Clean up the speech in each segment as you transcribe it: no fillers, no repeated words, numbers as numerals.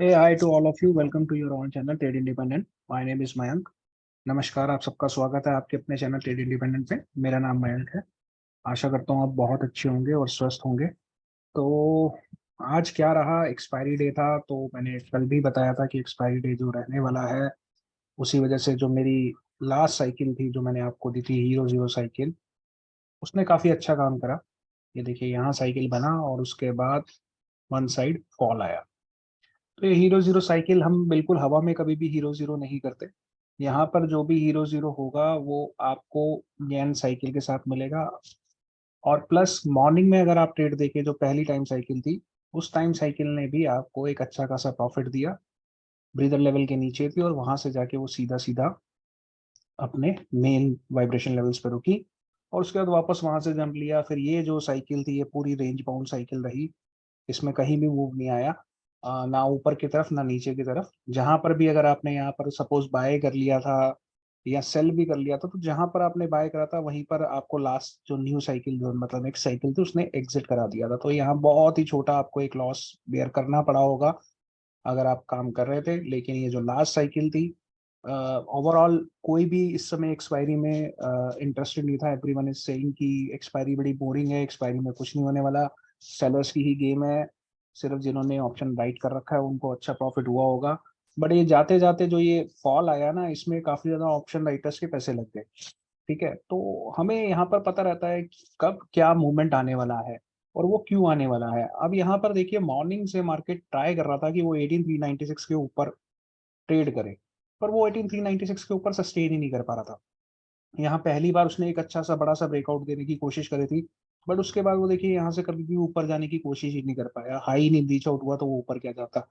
Hey, hi to all of you. Welcome to your own channel Trade Independent. My name is Mayank. नमस्कार, आप सबका स्वागत है आपके अपने चैनल ट्रेड इंडिपेंडेंट पे। मेरा नाम मयंक है। आशा करता हूँ आप बहुत अच्छे होंगे और स्वस्थ होंगे। तो आज क्या रहा, एक्सपायरी डे था, तो मैंने कल भी बताया था कि एक्सपायरी डे जो रहने वाला है, उसी वजह से जो मेरी लास्ट साइकिल थी जो मैंने आपको दी थी हीरो जीरो साइकिल, उसने काफ़ी अच्छा काम करा। ये देखिए, यहाँ साइकिल बना और उसके बाद वन साइड फॉल आया। तो ये हीरो जीरो साइकिल हम बिल्कुल हवा में कभी भी हीरो जीरो नहीं करते। यहाँ पर जो भी हीरो जीरो होगा वो आपको येन साइकिल के साथ मिलेगा। और प्लस मॉर्निंग में अगर आप ट्रेड देखें, जो पहली टाइम साइकिल थी, उस टाइम साइकिल ने भी आपको एक अच्छा खासा प्रॉफिट दिया। ब्रीदर लेवल के नीचे थी और वहां से जाके वो सीधा सीधा अपने मेन वाइब्रेशन लेवल्स पर रुकी और उसके बाद वापस वहां से जंप लिया। फिर ये जो साइकिल थी ये पूरी रेंज बाउंड साइकिल रही। इसमें कहीं भी मूव नहीं आया, ना ऊपर की तरफ ना नीचे की तरफ। जहां पर भी अगर आपने यहाँ पर सपोज बाय कर लिया था या सेल भी कर लिया था, तो जहां पर आपने बाय करा था वहीं पर आपको लास्ट जो न्यू साइकिल जो मतलब नेक्स्ट साइकिल थी उसने एग्जिट करा दिया था। तो यहाँ बहुत ही छोटा आपको एक लॉस बेयर करना पड़ा होगा अगर आप काम कर रहे थे। लेकिन ये जो लास्ट साइकिल थी, ओवरऑल कोई भी इस समय एक्सपायरी में इंटरेस्टेड नहीं था। एवरीवन इज सेइंग कि एक्सपायरी बड़ी बोरिंग है, एक्सपायरी में कुछ नहीं होने वाला, सेलर्स की ही गेम है, सिर्फ जिन्होंने ऑप्शन राइट कर रखा है उनको अच्छा प्रॉफिट हुआ होगा। बट ये जाते जाते जो ये फॉल आया ना, इसमें काफी ज्यादा ऑप्शन राइटर्स के पैसे लग गए। ठीक है, तो हमें यहाँ पर पता रहता है कि कब क्या मूवमेंट आने वाला है और वो क्यों आने वाला है। अब यहाँ पर देखिए, मॉर्निंग से मार्केट ट्राई कर रहा था कि वो 18396 के ऊपर ट्रेड करे, पर वो 18396 के ऊपर सस्टेन ही नहीं कर पा रहा था। यहाँ पहली बार उसने एक अच्छा सा बड़ा सा ब्रेकआउट देने की कोशिश करी थी, बट उसके बाद वो देखिए यहाँ से कभी भी ऊपर जाने की कोशिश ही नहीं कर पाया। हाई नहीं रीच आउट हुआ तो वो ऊपर क्या जाता।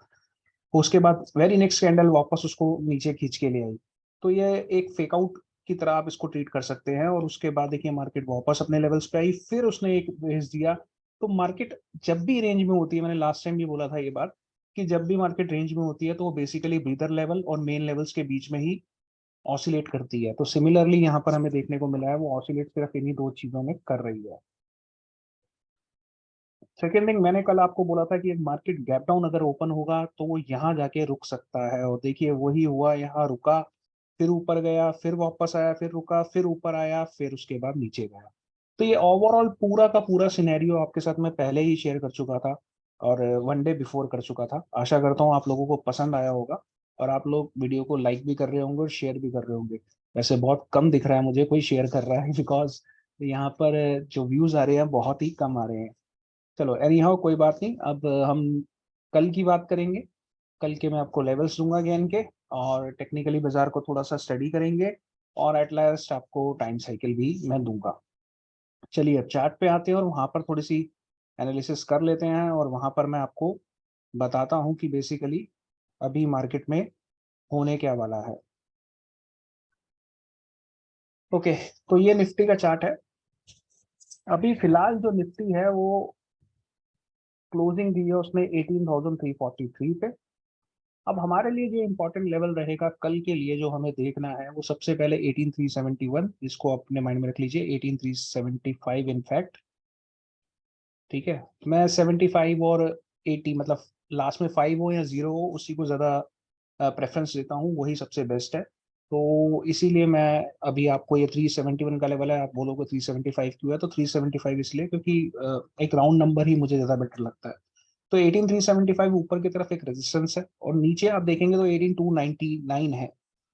उसके बाद वेरी नेक्स्ट कैंडल वापस उसको नीचे खींच के ले आई। तो ये एक फेक आउट की तरह आप इसको ट्रीट कर सकते हैं। और उसके बाद देखिए मार्केट वापस अपने लेवल्स पे आई, फिर उसने एक भेज दिया। तो मार्केट जब भी रेंज में होती है, मैंने लास्ट टाइम भी बोला था ये बात, कि जब भी मार्केट रेंज में होती है तो वो बेसिकली ब्रीदर लेवल और मेन लेवल्स के बीच में ही ऑसिलेट करती है। तो सिमिलरली यहाँ पर हमें देखने को मिला है वो ऑसिलेट सिर्फ इन्हीं दो चीजों में कर रही है। सेकेंड थिंग, मैंने कल आपको बोला था कि एक मार्केट गैप डाउन अगर ओपन होगा तो वो यहाँ जाके रुक सकता है, और देखिए वही हुआ, यहाँ रुका, फिर ऊपर गया, फिर वापस आया, फिर रुका, फिर ऊपर आया, फिर उसके बाद नीचे गया। तो ये ओवरऑल पूरा का पूरा सिनेरियो आपके साथ मैं पहले ही शेयर कर चुका था और वन डे बिफोर कर चुका था। आशा करता हूँ आप लोगों को पसंद आया होगा और आप लोग वीडियो को लाइक भी कर रहे होंगे और शेयर भी कर रहे होंगे। वैसे बहुत कम दिख रहा है मुझे कोई शेयर कर रहा है बिकॉज यहाँ पर जो व्यूज आ रहे हैं बहुत ही कम आ रहे हैं। चलो एनी हाउ, कोई बात नहीं। अब हम कल की बात करेंगे। कल के मैं आपको लेवल्स दूंगा गेन के, और टेक्निकली बाजार को थोड़ा सा स्टडी करेंगे, और एट लास्ट आपको टाइम साइकिल भी मैं दूंगा। चलिए अब चार्ट पे आते हैं और वहां पर थोड़ी सी एनालिसिस कर लेते हैं, और वहां पर मैं आपको बताता हूं कि बेसिकली अभी मार्केट में होने क्या वाला है। ओके, तो ये निफ्टी का चार्ट है। अभी फिलहाल जो निफ्टी है वो क्लोजिंग दी है उसने 18,343 पे। अब हमारे लिए जो इम्पोर्टेंट लेवल रहेगा कल के लिए जो हमें देखना है, वो सबसे पहले 18371, इसको अपने माइंड में रख लीजिए, 18375 इनफैक्ट। ठीक है, मैं 75 और 80 मतलब लास्ट में 5 हो या 0 हो उसी को ज़्यादा प्रेफरेंस देता हूँ, वही सबसे बेस्ट है। तो इसीलिए मैं अभी आपको ये 371 का लेवल है, आप बोलोगे 375 क्यों है, तो 375 इसलिए क्योंकि एक राउंड नंबर ही मुझे ज़्यादा बेटर लगता है। तो 18375 ऊपर की तरफ एक रेजिस्टेंस है, और नीचे आप देखेंगे तो 18299 है।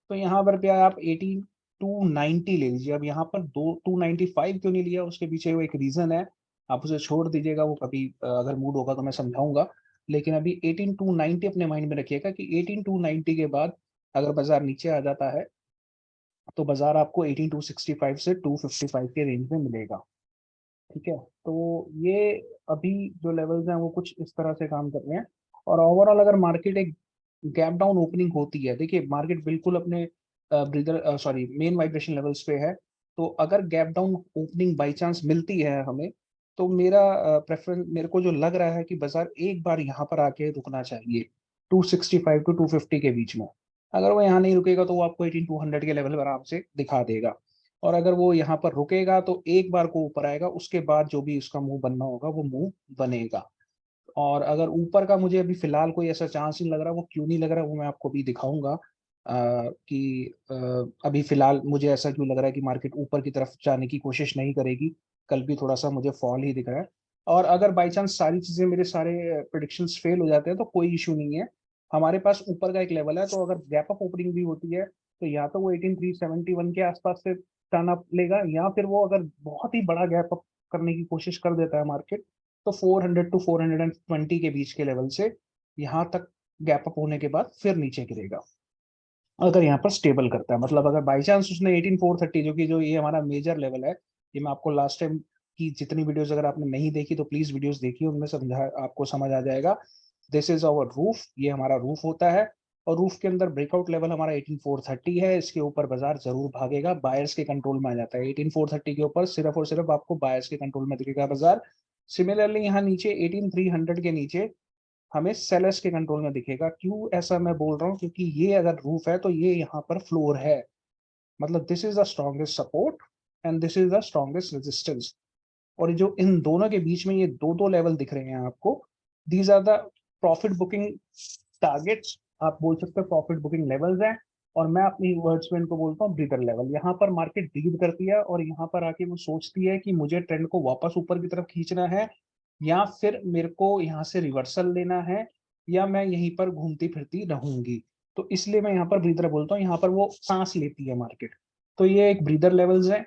तो यहाँ पर क्या है, आप 18290 ले लीजिए। अब यहाँ पर दो 295 क्यों नहीं लिया, उसके पीछे वो एक रीजन है। आप उसे छोड़ दीजिएगा, वो कभी अगर मूड होगा तो मैं समझाऊंगा। लेकिन अभी 18290 अपने माइंड में रखिएगा कि 18290 के बाद अगर बाजार नीचे आ जाता है तो बाजार आपको 18265 से 255 के रेंज में मिलेगा। ठीक है, तो ये अभी जो लेवल्स हैं वो कुछ इस तरह से काम कर रहे हैं। और ओवरऑल अगर मार्केट एक गैप डाउन ओपनिंग होती है, देखिए मार्केट बिल्कुल अपने breather sorry main vibration levels पे है। तो अगर gap down opening by chance मिलती है हमें, तो मेरा प्रेफरेंस, मेरे को जो लग रहा है कि बाजार एक बार यहाँ पर आके रुकना चाहिए 265 टू 250 के बीच में। अगर वो यहाँ नहीं रुकेगा तो वो आपको 18200 के लेवल पर आराम से दिखा देगा। और अगर वो यहाँ पर रुकेगा तो एक बार को ऊपर आएगा, उसके बाद जो भी उसका मुंह बनना होगा वो मुंह बनेगा। और अगर ऊपर का मुझे अभी फिलहाल कोई ऐसा चांस नहीं लग रहा, वो क्यों नहीं लग रहा वो मैं आपको अभी दिखाऊंगा कि अभी फिलहाल मुझे ऐसा क्यों लग रहा है कि मार्केट ऊपर की तरफ जाने की कोशिश नहीं करेगी। कल भी थोड़ा सा मुझे फॉल ही दिख रहा है। और अगर बाई चांस सारी चीजें, मेरे सारे प्रिडिक्शंस फेल हो जाते हैं तो कोई इशू नहीं है। हमारे पास ऊपर का एक लेवल है, तो अगर गैप अप ओपनिंग भी होती है तो या तो वो 18371 के आसपास से टर्न अप लेगा, या फिर वो अगर बहुत ही बड़ा गैप अप करने की कोशिश कर देता है मार्केट, तो 400 टू 420 के बीच के लेवल से यहाँ तक गैप अप होने के बाद फिर नीचे गिरेगा। अगर यहाँ पर स्टेबल करता है, मतलब अगर बाई चांस उसने 18430, जो कि जो ये हमारा मेजर लेवल है, ये मैं आपको लास्ट टाइम की जितनी वीडियोस अगर आपने नहीं देखी तो प्लीज वीडियोस देखिए, उनमें समझा आपको समझ आ जाएगा। दिस इज आवर रूफ, ये हमारा रूफ होता है। और रूफ के अंदर ब्रेकआउट लेवल हमारा 18430 है। इसके ऊपर बाजार जरूर भागेगा, बायर्स के कंट्रोल में आ जाता है। 18430 के ऊपर सिर्फ और सिर्फ आपको बायर्स के कंट्रोल में दिखेगा बाजार। सिमिलरली यहाँ नीचे 18300 के नीचे हमें सेलर्स के कंट्रोल में दिखेगा। क्यों ऐसा मैं बोल रहा हूँ, क्योंकि ये अगर रूफ है तो ये यहाँ पर फ्लोर है। मतलब this is the strongest support and this is the strongest resistance. और जो इन दोनों के बीच में ये दो दो लेवल दिख रहे हैं आपको, these are the profit booking targets, आप बोल सकते हो प्रॉफिट बुकिंग लेवल्स हैं। और मैं अपनी वर्ड्स में इनको बोलता हूँ ब्रीदर लेवल। यहाँ पर मार्केट ब्रीद करती है और यहाँ पर आके वो सोचती है कि मुझे ट्रेंड को वापस ऊपर की तरफ खींचना है, या फिर मेरे को यहाँ से रिवर्सल लेना है, या मैं यहीं पर घूमती फिरती रहूंगी। तो इसलिए मैं यहाँ पर ब्रीदर बोलता हूँ, यहाँ पर वो सांस लेती है मार्केट। तो ये एक ब्रीदर लेवल्स है।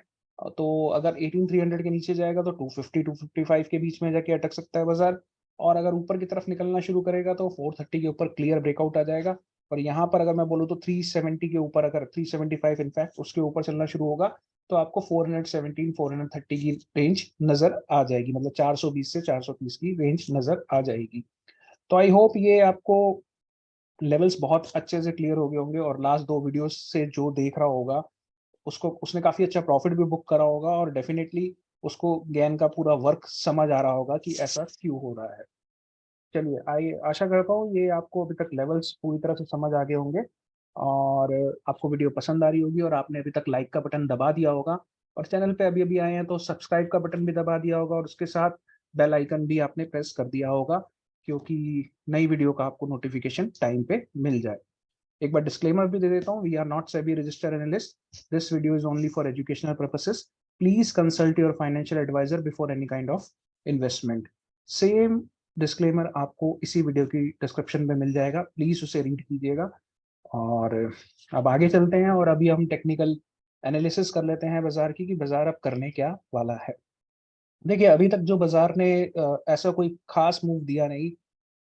तो अगर 18300 के नीचे जाएगा तो 250 255 के बीच में जाके अटक सकता है बाजार। और अगर ऊपर की तरफ निकलना शुरू करेगा तो 430 के ऊपर क्लियर ब्रेकआउट आ जाएगा। और यहाँ पर अगर मैं बोलूँ तो 370 के ऊपर, अगर 375 इनफैक्ट उसके ऊपर चलना शुरू होगा, तो आपको 417 430 की रेंज नजर आ जाएगी। मतलब 420 से 430 की रेंज नजर आ जाएगी। तो आई होप ये आपको लेवल्स बहुत अच्छे से क्लियर हो गए होंगे, और लास्ट दो वीडियोस से जो देख रहा होगा उसको, उसने काफी अच्छा प्रॉफिट भी बुक करा होगा, और डेफिनेटली उसको ज्ञान का पूरा वर्क समझ आ रहा होगा कि ऐसा क्यों हो रहा है। चलिए, आई आशा करता हूँ ये आपको अभी तक लेवल्स पूरी तरह से समझ आ गए होंगे, और आपको वीडियो पसंद आ रही होगी, और आपने अभी तक लाइक का बटन दबा दिया होगा, और चैनल पे अभी अभी आए हैं तो सब्सक्राइब का बटन भी दबा दिया होगा, और उसके साथ बेल आइकन भी आपने प्रेस कर दिया होगा, क्योंकि नई वीडियो का आपको नोटिफिकेशन टाइम पे मिल जाए। एक बार डिस्क्लेमर भी दे देता हूँ, we are not SEBI registered analyst, this video is only for educational purposes. Please consult your financial advisor before any kind of investment. Same disclaimer आपको इसी वीडियो की डिस्क्रिप्शन में मिल जाएगा, प्लीज उसे रीड कीजिएगा। और अब आगे चलते हैं, और अभी हम टेक्निकल एनालिसिस कर लेते हैं बाजार की, कि बाजार अब करने क्या वाला है। देखिए, अभी तक जो बाजार ने ऐसा कोई खास मूव दिया नहीं।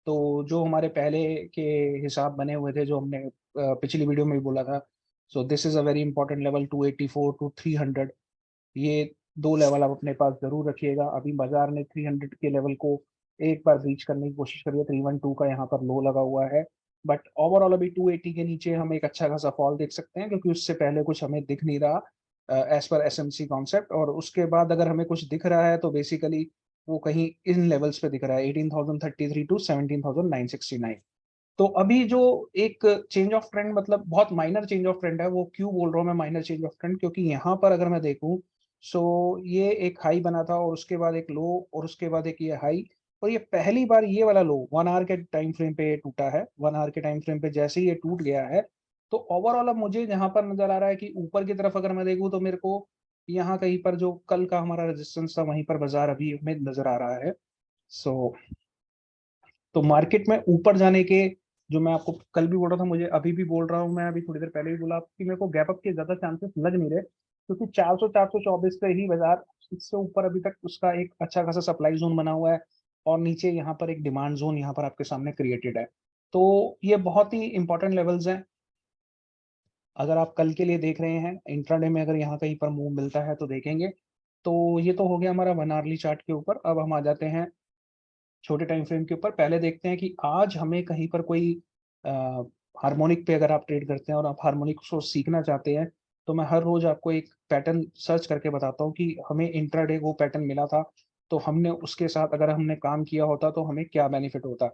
तो जो हमारे पहले के हिसाब बने हुए थे, जो हमने पिछली वीडियो में भी बोला था, so this is a very important level 284 to 300। ये दो लेवल आप अपने पास जरूर रखिएगा। अभी बाजार ने 300 के लेवल को एक बार रीच करने की कोशिश करी है, 312 का यहाँ पर लो लगा हुआ है। बट ओवरऑल अभी 280 के नीचे हम एक अच्छा खासा फॉल देख सकते हैं, क्योंकि उससे पहले कुछ हमें दिख नहीं रहा एज पर एसएमसी कॉन्सेप्ट। और उसके बाद अगर हमें कुछ दिख रहा है तो बेसिकली वो कहीं इन लेवल्स पे दिख रहा है, 18,033 टू 17,969। तो अभी जो एक चेंज ऑफ ट्रेंड, मतलब बहुत माइनर चेंज ऑफ ट्रेंड है। वो क्यों बोल रहा हूँ मैं माइनर चेंज ऑफ ट्रेंड, क्योंकि यहाँ पर अगर मैं देखूँ, सो ये एक हाई बना था, और उसके बाद एक लो, और उसके बाद एक ये हाई, और ये पहली बार ये वाला लो 1 आवर के टाइम फ्रेम पे टूटा है। 1 आवर के टाइम फ्रेम पे जैसे ही ये टूट गया है, तो ओवरऑल अब मुझे यहाँ पर नजर आ रहा है कि ऊपर की तरफ अगर मैं देखूँ तो मेरे को यहाँ कहीं पर जो कल का हमारा रेजिस्टेंस था वहीं पर बाजार अभी हमें नजर आ रहा है। सो तो मार्केट में ऊपर जाने के, जो मैं आपको कल भी बोल रहा था, मुझे अभी भी बोल रहा हूँ, मैं अभी थोड़ी देर पहले भी बोला कि मेरे को गैप अप के ज्यादा चांसेस लग नहीं रहे, क्योंकि 400 424 पे ही बाजार, इससे ऊपर अभी तक उसका एक अच्छा खासा सप्लाई जोन बना हुआ है, और नीचे यहाँ पर एक डिमांड जोन यहाँ पर आपके सामने क्रिएटेड है। तो ये बहुत ही इंपॉर्टेंट लेवल्स हैं। अगर आप कल के लिए देख रहे हैं, इंट्राडे में अगर यहाँ कहीं पर मूव मिलता है तो देखेंगे। तो ये तो हो गया हमारा 1 आवरली चार्ट के ऊपर। अब हम आ जाते हैं छोटे टाइम फ्रेम के ऊपर। पहले देखते हैं कि आज हमें कहीं पर कोई हार्मोनिक पे, अगर आप ट्रेड करते हैं और आप हार्मोनिक को सीखना चाहते हैं, तो मैं हर रोज आपको एक पैटर्न सर्च करके बताता हूँ कि हमें इंट्राडे वो पैटर्न मिला था, तो हमने उसके साथ अगर हमने काम किया होता तो हमें क्या बेनिफिट होता।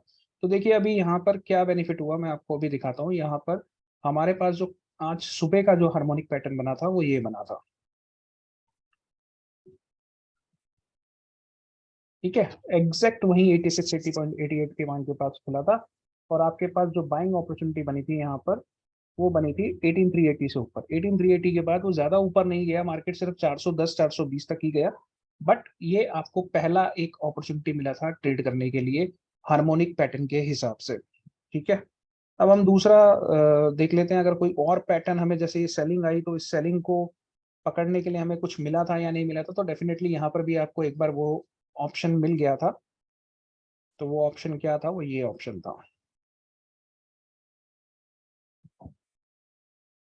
तो देखिए, अभी यहाँ पर क्या बेनिफिट हुआ मैं आपको अभी दिखाता हूँ। यहाँ पर हमारे पास जो आज सुबह का जो हार्मोनिक पैटर्न बना था वो ये बना था। ठीक है, एग्जैक्ट वही 86 80.88 के पॉइंट के पास खुला था, और आपके पास जो बाइंग अपॉर्चुनिटी बनी थी यहाँ पर, वो बनी थी 18380 से ऊपर। 18380 के बाद वो ज्यादा ऊपर नहीं गया, मार्केट सिर्फ 410 420 तक ही गया। बट ये आपको पहला एक अपॉर्चुनिटी मिला था ट्रेड करने के लिए हार्मोनिक पैटर्न के हिसाब से। ठीक है, अब हम दूसरा देख लेते हैं। अगर कोई और पैटर्न हमें, जैसे ये सेलिंग आई, तो इस सेलिंग को पकड़ने के लिए हमें कुछ मिला था या नहीं मिला था, तो डेफिनेटली यहाँ पर भी आपको एक बार वो ऑप्शन मिल गया था। तो वो ऑप्शन क्या था? वो ये ऑप्शन था।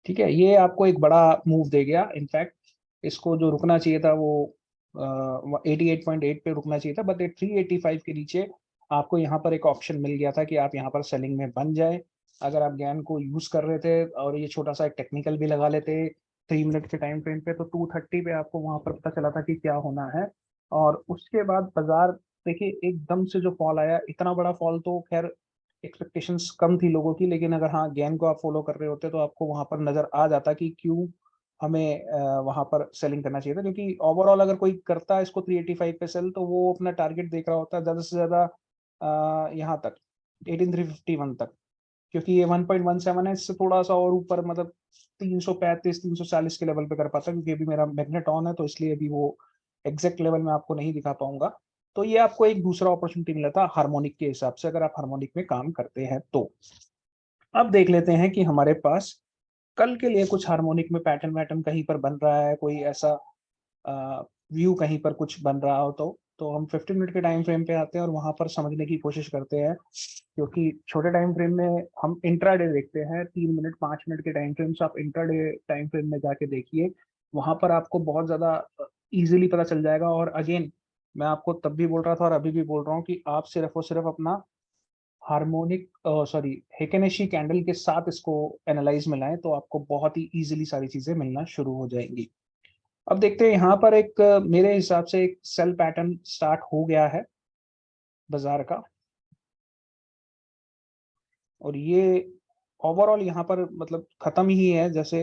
ठीक है, ये आपको एक बड़ा मूव दे गया। इनफैक्ट इसको जो रुकना चाहिए था वो 88.8 पे रुकना चाहिए था, बट 385 के नीचे आपको यहाँ पर एक ऑप्शन मिल गया था कि आप यहाँ पर सेलिंग में बन जाए। अगर आप ज्ञान को यूज कर रहे थे और ये छोटा सा एक टेक्निकल भी लगा लेते 3 मिनट के टाइम फ्रेम पे, तो 230 पे आपको वहां पर पता चला था कि क्या होना है। और उसके बाद बाजार, देखिए एकदम से जो फॉल आया, इतना बड़ा फॉल तो खैर एक्सपेक्टेशंस कम थी लोगों की, लेकिन अगर हाँ गेन को आप फॉलो कर रहे होते तो आपको वहां पर नजर आ जाता कि क्यों हमें वहां पर सेलिंग करना चाहिए था। क्योंकि ओवरऑल अगर कोई करता है इसको 385 पे सेल, तो वो अपना टारगेट देख रहा होता है ज्यादा से ज्यादा यहाँ तक 18351 तक, क्योंकि ये 1.17 है, इससे थोड़ा सा और ऊपर मतलब 335 340 के लेवल पे कर पाता, क्योंकि अभी मेरा मैग्नेट ऑन है, तो इसलिए अभी वो एग्जैक्ट लेवल में आपको नहीं दिखा पाऊंगा। तो ये आपको एक दूसरा अपॉर्चुनिटी मिला था हार्मोनिक के हिसाब से, अगर आप हार्मोनिक में काम करते हैं तो। अब देख लेते हैं कि हमारे पास कल के लिए कुछ हार्मोनिक में पैटर्न वैटर्न कहीं पर बन रहा है, कोई ऐसा व्यू कहीं पर कुछ बन रहा हो तो हम 15 मिनट के टाइम फ्रेम पे आते हैं और वहां पर समझने की कोशिश करते हैं। क्योंकि छोटे टाइम फ्रेम में हम इंट्राडे देखते हैं, 3 मिनट 5 मिनट के टाइम फ्रेम से आप इंट्राडे टाइम फ्रेम में जाके देखिए, वहां पर आपको बहुत ज्यादा इजीली पता चल जाएगा। और अगेन, मैं आपको तब भी बोल रहा था और अभी भी बोल रहा हूँ कि आप सिर्फ और सिर्फ अपना हार्मोनिक सॉरी हेकेनेशी कैंडल के साथ इसको एनालाइज में लाएं, तो आपको बहुत ही इजीली सारी चीजें मिलना शुरू हो जाएंगी। अब देखते हैं, यहाँ पर एक मेरे हिसाब से एक सेल पैटर्न स्टार्ट हो गया है बाजार का। और ये ओवरऑल यहाँ पर मतलब खत्म ही है। जैसे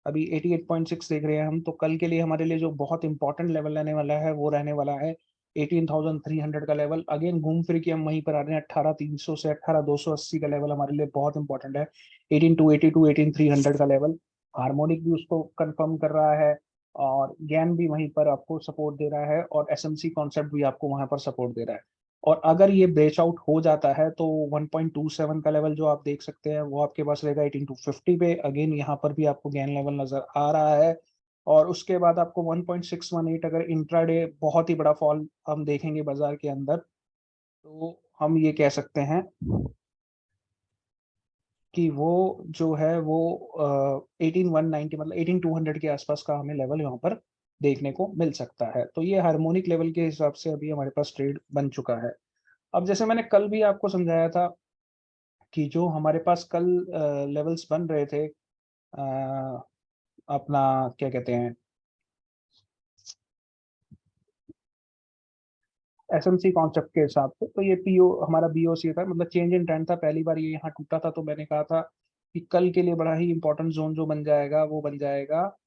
अभी 88.6 देख रहे हैं हम, तो कल के लिए हमारे लिए जो बहुत इंपॉर्टेंट लेवल रहने वाला है वो रहने वाला है 18,300 का लेवल। अगेन घूम फिर के हम वहीं पर आ रहे हैं, 18,300 से 18,280 का लेवल हमारे लिए बहुत इंपॉर्टेंट है। 18,282 18,300 का लेवल, हार्मोनिक भी उसको कंफर्म कर रहा है, और गैन भी वहीं पर आपको सपोर्ट दे रहा है, और एसएमसी कॉन्सेप्ट भी आपको वहां पर सपोर्ट दे रहा है। और अगर ये ब्रेच आउट हो जाता है तो 1.27 का लेवल जो आप देख सकते हैं वो आपके पास रहेगा 18,250 पे। अगेन यहाँ पर भी आपको गेन लेवल नजर आ रहा है। और उसके बाद आपको 1.618, अगर इंट्राडे बहुत ही बड़ा फॉल हम देखेंगे बाजार के अंदर, तो हम ये कह सकते हैं कि वो जो है वो 18,190 मतलब 18,200 के आसपास का हमें लेवल यहाँ पर देखने को मिल सकता है। तो ये हार्मोनिक लेवल के हिसाब से अभी हमारे पास ट्रेड बन चुका है। अब जैसे मैंने कल भी आपको समझाया था कि जो हमारे पास कल लेवल्स बन रहे थे, अपना क्या कहते हैं, एसएमसी कॉन्सेप्ट के हिसाब से, तो ये पीओ हमारा बीओसी था, मतलब चेंज इन ट्रेंड था। पहली बार ये यहाँ टूटा था, तो मैंने कहा था कि कल के लिए बड़ा ही इंपॉर्टेंट जोन जो बन जाएगा वो बन जाएगा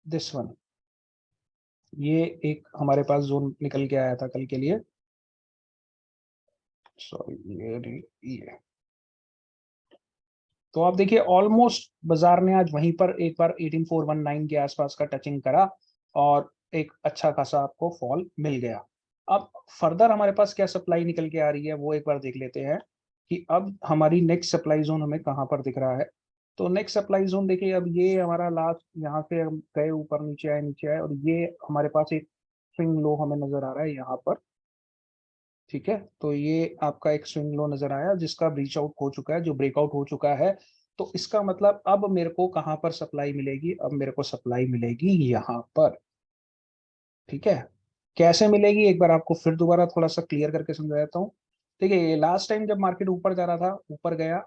दिस वन। ये एक हमारे पास जोन निकल के आया था कल के लिए। सॉरी, ये तो आप देखिए ऑलमोस्ट बाजार ने आज वहीं पर एक बार 18419 के आसपास का टचिंग करा, और एक अच्छा खासा आपको फॉल मिल गया। अब फर्दर हमारे पास क्या सप्लाई निकल के आ रही है वो एक बार देख लेते हैं कि अब हमारी नेक्स्ट सप्लाई जोन हमें कहाँ पर दिख रहा है। तो नेक्स्ट सप्लाई जोन देखिए, अब ये हमारा लास्ट, यहाँ से हम गए ऊपर नीचे आए, और ये हमारे पास एक स्विंग लो हमें नजर आ रहा है यहाँ पर। ठीक है, तो ये आपका एक स्विंग लो नजर आया जिसका ब्रीच आउट हो चुका है, जो ब्रेकआउट हो चुका है। तो इसका मतलब अब मेरे को कहाँ पर सप्लाई मिलेगी? अब मेरे को सप्लाई मिलेगी यहाँ पर। ठीक है, कैसे मिलेगी एक बार आपको फिर दोबारा थोड़ा सा क्लियर करके समझा देता हूँ। देखिए, लास्ट टाइम जब मार्केट ऊपर जा रहा था, ऊपर गया,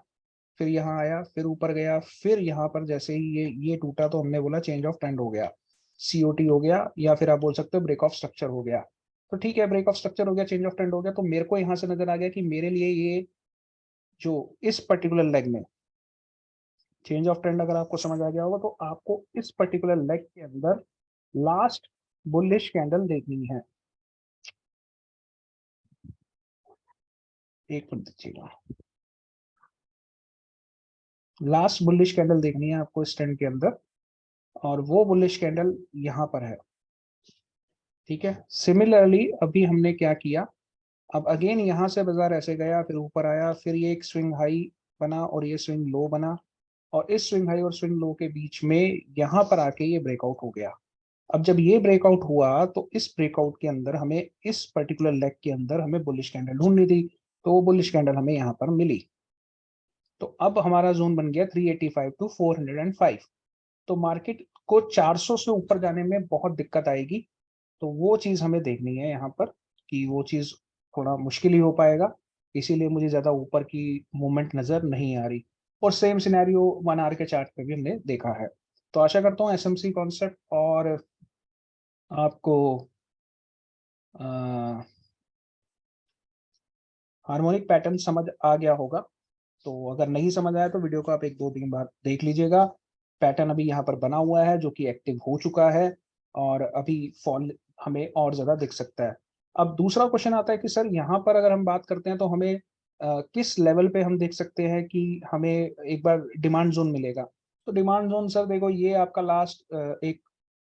फिर यहाँ आया, फिर ऊपर गया, फिर यहाँ पर जैसे ही ये टूटा, तो हमने बोला चेंज ऑफ ट्रेंड हो गया, सीओटी हो गया, या फिर आप बोल सकते हो ब्रेक ऑफ स्ट्रक्चर हो गया। तो ठीक है, ब्रेक ऑफ स्ट्रक्चर हो गया, चेंज ऑफ ट्रेंड हो गया, तो मेरे को यहाँ से नजर आ गया कि मेरे लिए ये जो इस पर्टिकुलर लेग में चेंज ऑफ ट्रेंड अगर आपको समझ आ गया होगा, तो आपको इस पर्टिकुलर लेग के अंदर लास्ट बुलिश कैंडल देखनी है, एक मिनट दीजिएगा। लास्ट बुलिश कैंडल देखनी है आपको इस ट्रेंड के अंदर, और वो बुलिश कैंडल यहाँ पर है, ठीक है। सिमिलरली अभी हमने क्या किया, अब अगेन यहाँ से बाजार ऐसे गया, फिर ऊपर आया, फिर ये एक स्विंग हाई बना और ये स्विंग लो बना, और इस स्विंग हाई और स्विंग लो के बीच में यहाँ पर आके ये ब्रेकआउट हो गया। अब जब ये ब्रेकआउट हुआ तो इस ब्रेकआउट के अंदर हमें, इस पर्टिकुलर लेग के अंदर हमें बुलिश कैंडल ढूंढनी थी, तो वो बुलिश कैंडल हमें यहाँ पर मिली। तो अब हमारा जोन बन गया 385 टू 405। तो मार्केट को 400 से ऊपर जाने में बहुत दिक्कत आएगी, तो वो चीज हमें देखनी है यहाँ पर, कि वो चीज थोड़ा मुश्किल ही हो पाएगा, इसीलिए मुझे ज्यादा ऊपर की मूवमेंट नजर नहीं आ रही। और सेम सिनेरियो 1 आवर के चार्ट पे भी हमने देखा है। तो आशा करता हूँ एसएमसी कॉन्सेप्ट और आपको हार्मोनिक पैटर्न समझ आ गया होगा। तो अगर नहीं समझ आया तो वीडियो को आप 1 2 3 बार देख लीजिएगा। पैटर्न अभी यहाँ पर बना हुआ है जो कि एक्टिव हो चुका है, और अभी फॉल हमें और ज्यादा दिख सकता है। अब दूसरा क्वेश्चन आता है कि सर यहाँ पर अगर हम बात करते हैं तो हमें किस लेवल पे हम देख सकते हैं कि हमें एक बार डिमांड जोन मिलेगा। तो डिमांड जोन सर देखो, ये आपका लास्ट एक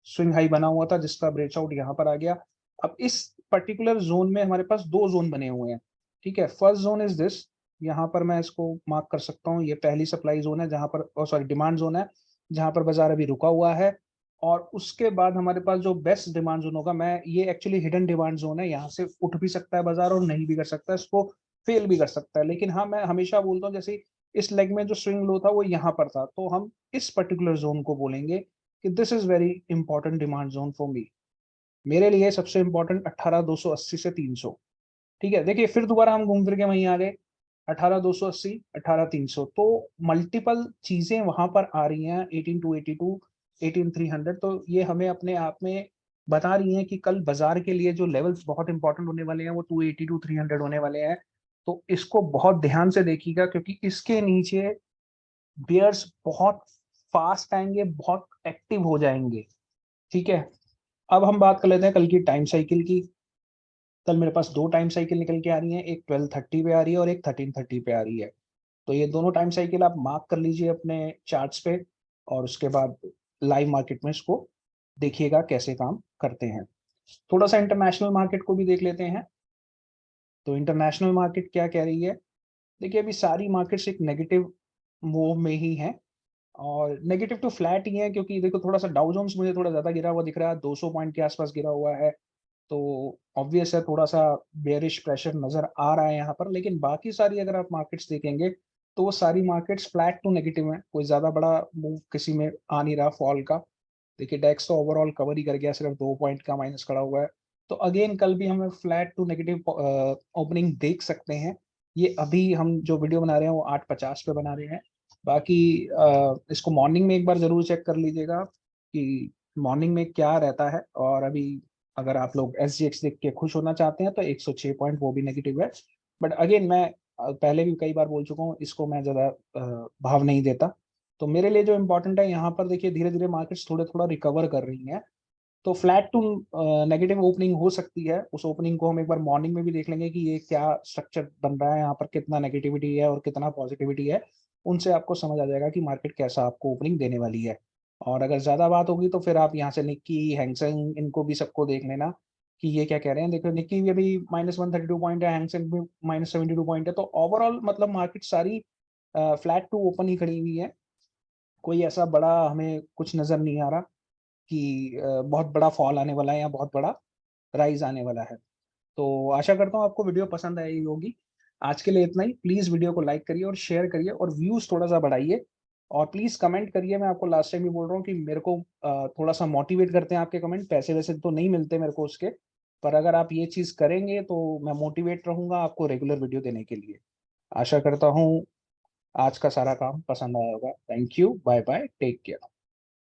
स्विंग हाई बना हुआ था जिसका ब्रेकआउट यहाँ पर आ गया। अब इस पर्टिकुलर जोन में हमारे पास दो जोन बने हुए हैं, ठीक है। फर्स्ट जोन इज दिस, यहाँ पर मैं इसको मार्क कर सकता हूँ, ये पहली सप्लाई जोन है जहां पर, सॉरी डिमांड जोन है जहां पर बाजार अभी रुका हुआ है। और उसके बाद हमारे पास जो बेस्ट डिमांड जोन होगा, मैं ये एक्चुअली हिडन डिमांड जोन है, यहाँ से उठ भी सकता है बाजार और नहीं भी कर सकता है, इसको फेल भी कर सकता है। लेकिन हाँ, मैं हमेशा बोलता हूँ जैसे इस लेग में जो स्विंग लो था वो यहाँ पर था, तो हम इस पर्टिकुलर जोन को बोलेंगे कि this is very important demand zone for me. मेरे लिए सबसे इंपॉर्टेंट 18,280 से 300, ठीक है। देखिए फिर दोबारा हम घूम फिर के वहीं आ गए, 18,280, 18,300, तो मल्टीपल चीजें वहां पर आ रही हैं, 18,282, 18,300। तो ये हमें अपने आप में बता रही हैं कि कल बाजार के लिए जो लेवल्स बहुत इंपॉर्टेंट होने वाले हैं वो 280 टू 300 होने वाले हैं। तो इसको बहुत ध्यान से देखिएगा, क्योंकि इसके नीचे बियर्स बहुत फास्ट आएंगे, बहुत एक्टिव हो जाएंगे, ठीक है। अब हम बात कर लेते हैं कल की टाइम साइकिल की। कल मेरे पास दो टाइम साइकिल निकल के आ रही हैं, एक 12:30 पे आ रही है और एक 13:30 पे आ रही है। तो ये दोनों टाइम साइकिल आप मार्क कर लीजिए अपने चार्ट्स पे, और उसके बाद लाइव मार्केट में इसको देखिएगा कैसे काम करते हैं। थोड़ा सा इंटरनेशनल मार्केट को भी देख लेते हैं। तो इंटरनेशनल मार्केट क्या कह रही है, देखिए अभी सारी मार्केट्स एक नेगेटिव मूव में ही है, और नेगेटिव टू फ्लैट ही है, क्योंकि देखो थोड़ा सा डाउ जोन्स मुझे थोड़ा ज्यादा गिरा हुआ दिख रहा है, 200 पॉइंट के आसपास गिरा हुआ है। तो ऑब्वियस है थोड़ा सा बेयरिश प्रेशर नजर आ रहा है यहाँ पर। लेकिन बाकी सारी अगर आप मार्केट्स देखेंगे तो वो सारी मार्केट्स फ्लैट टू नेगेटिव है, कोई ज्यादा बड़ा मूव किसी में आ नहीं रहा फॉल का। देखिए डेक्स तो ओवरऑल कवर ही कर गया, सिर्फ 2 पॉइंट का माइनस खड़ा हुआ है। तो अगेन कल भी हमें फ्लैट टू नेगेटिव ओपनिंग देख सकते हैं। ये अभी हम जो वीडियो बना रहे हैं वो 8:50 पे बना रहे हैं। बाकी इसको मॉर्निंग में एक बार जरूर चेक कर लीजिएगा कि मॉर्निंग में क्या रहता है। और अभी अगर आप लोग SGX देख के खुश होना चाहते हैं तो 106 पॉइंट वो भी नेगेटिव है। बट अगेन मैं पहले भी कई बार बोल चुका हूँ, इसको मैं ज़्यादा भाव नहीं देता। तो मेरे लिए जो इम्पोर्टेंट है यहाँ पर, देखिए धीरे धीरे मार्केट्स थोड़ा थोड़ा रिकवर कर रही हैं। तो फ्लैट टू नेगेटिव ओपनिंग हो सकती है, उस ओपनिंग को हम एक बार मॉर्निंग में भी देख लेंगे कि ये क्या स्ट्रक्चर बन रहा है, यहाँ पर कितना नेगेटिविटी है और कितना पॉजिटिविटी है। उनसे आपको समझ आ जाएगा कि मार्केट कैसा आपको ओपनिंग देने वाली है। और अगर ज्यादा बात होगी तो फिर आप यहाँ से निक्की, हैंगसेंग, इनको भी सबको देख लेना कि ये क्या कह रहे हैं। देखो निक्की भी अभी -132 पॉइंट है, हैंगसेंग भी -72 पॉइंट है। तो ओवरऑल मतलब मार्केट सारी फ्लैट टू ओपन ही खड़ी हुई है, कोई ऐसा बड़ा हमें कुछ नजर नहीं आ रहा कि बहुत बड़ा फॉल आने वाला है या बहुत बड़ा राइज आने वाला है। तो आशा करता हूँ आपको वीडियो पसंद आई होगी। आज के लिए इतना ही। प्लीज वीडियो को लाइक करिए और शेयर करिए और व्यूज थोड़ा सा बढ़ाइए, और प्लीज कमेंट करिए। मैं आपको लास्ट टाइम भी बोल रहा हूँ कि मेरे को थोड़ा सा मोटिवेट करते हैं आपके कमेंट, पैसे वैसे तो नहीं मिलते मेरे को उसके, पर अगर आप ये चीज करेंगे तो मैं मोटिवेट रहूंगा आपको रेगुलर वीडियो देने के लिए। आशा करता हूँ आज का सारा काम पसंद आया होगा। Thank you, bye bye, take care.